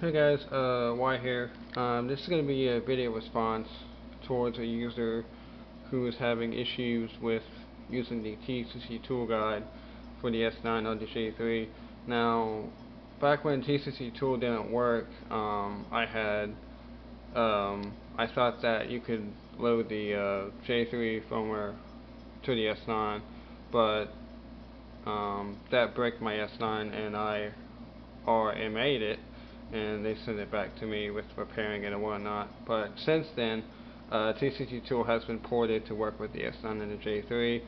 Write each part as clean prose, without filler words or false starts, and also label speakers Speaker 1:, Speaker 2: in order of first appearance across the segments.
Speaker 1: Hey guys, Y here. This is going to be a video response towards a user who is having issues with using the TCCTOOL guide for the S9 or the J3. Now, back when TCCTOOL didn't work, I thought that you could load the J3 firmware to the S9, but that bricked my S9 and I RMA'd it, and they sent it back to me with repairing it and whatnot. But since then, TCCTOOL has been ported to work with the S9 and the J3,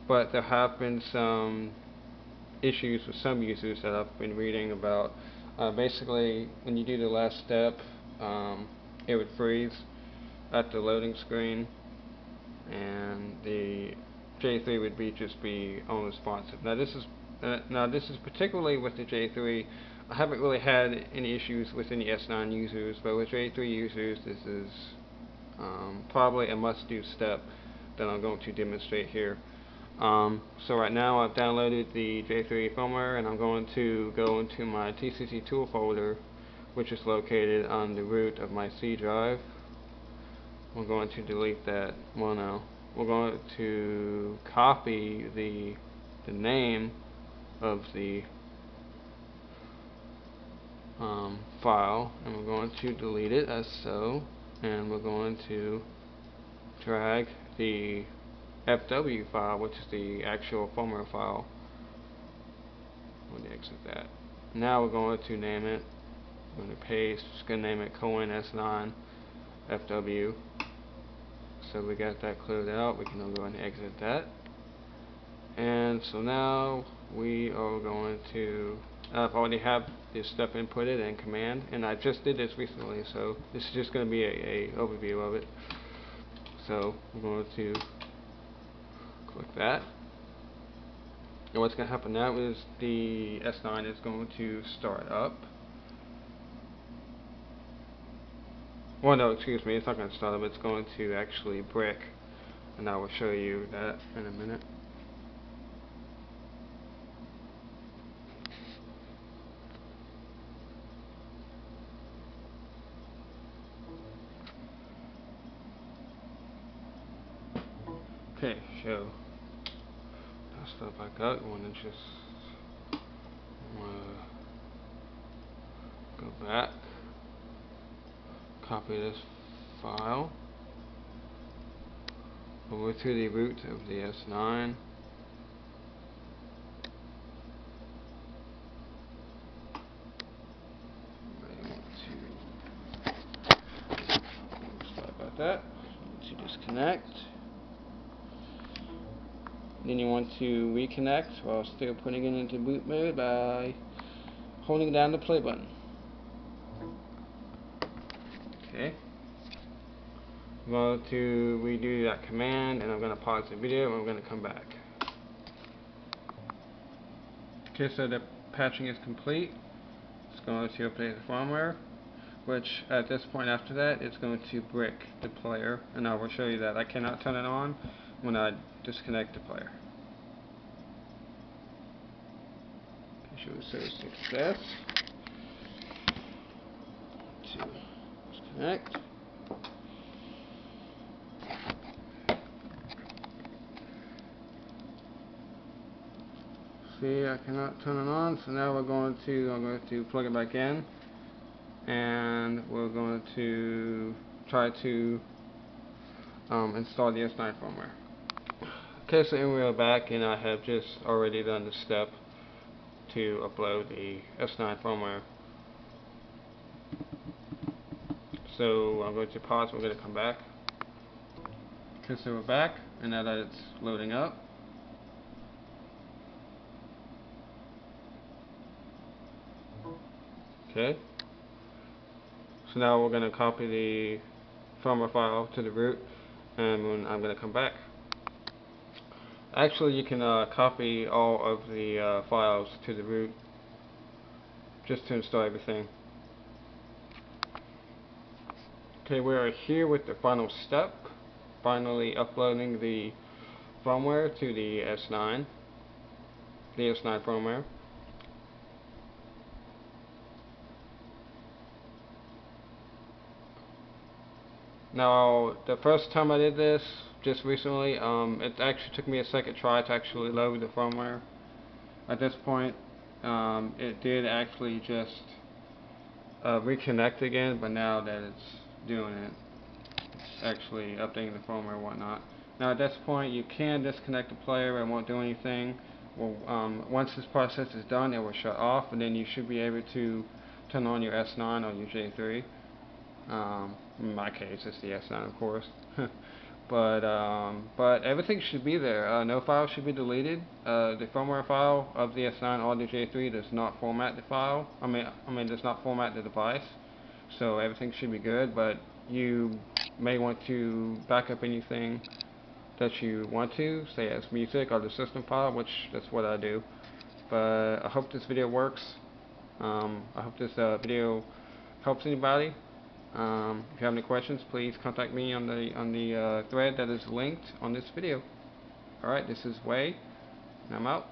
Speaker 1: but there have been some issues with some users that I've been reading about. Basically, when you do the last step, it would freeze at the loading screen, and the J3 would just be unresponsive. Now this is particularly with the J3. I haven't really had any issues with any S9 users, but with J3 users, this is probably a must-do step that I'm going to demonstrate here. So right now I've downloaded the J3 firmware, and I'm going to go into my TCCTOOL folder, which is located on the root of my C drive. We're going to delete that. Well, no. We're going to copy the name of the file, and we're going to delete it as so, and we're going to drag the FW file, which is the actual firmware file. We'll exit that. Now we're going to name it. I'm going to paste. Just going to name it S9 FW. So we got that cleared out. We can now go ahead and exit that. And so now we are going to I've already have this stuff inputted in command, and I just did this recently, so this is just going to be a overview of it. So I'm going to click that, and what's going to happen now is the S9 is going to start up. Well, no, excuse me, it's not going to start up, it's going to actually brick, and I will show you that in a minute. Okay, so that's stuff back up. You want to just go back, copy this file over to the root of the S9. Sorry about that. To disconnect. Then you want to reconnect while still putting it into boot mode by holding down the play button. Okay. I'm going to redo that command, and I'm going to pause the video, and we're going to come back. Okay, so the patching is complete. It's going to update the firmware, which at this point after that, it's going to brick the player, and I will show you that I cannot turn it on when I disconnect the player. Show says success. To disconnect. See, I cannot turn it on, so now I'm going to plug it back in, and we're going to try to install the S9 firmware. Okay, so here we are back, and I have just already done the step to upload the S9 firmware. So I'm going to pause, we're going to come back. Okay, so we're back, and now that it's loading up, okay, so now we're going to copy the firmware file to the root, and I'm going to come back. Actually, you can copy all of the files to the root just to install everything. Okay, we are here with the final step, finally uploading the firmware to the S9, firmware. Now, the first time I did this, just recently, it actually took me a second try to actually load the firmware. At this point, it did actually just reconnect again, but now that it's doing it, it's actually updating the firmware and whatnot. Now at this point, you can disconnect the player, it won't do anything. Well, once this process is done, it will shut off, and then you should be able to turn on your S9 or your J3. In my case, it's the S9, of course. But everything should be there. No file should be deleted. The firmware file of the S9 or the J3 does not format the file. Does not format the device. So everything should be good. But you may want to back up anything that you want to, say as music or the system file, which that's what I do. But I hope this video works. I hope this video helps anybody. If you have any questions, please contact me on the thread that is linked on this video. Alright, this is Wei, and I'm out.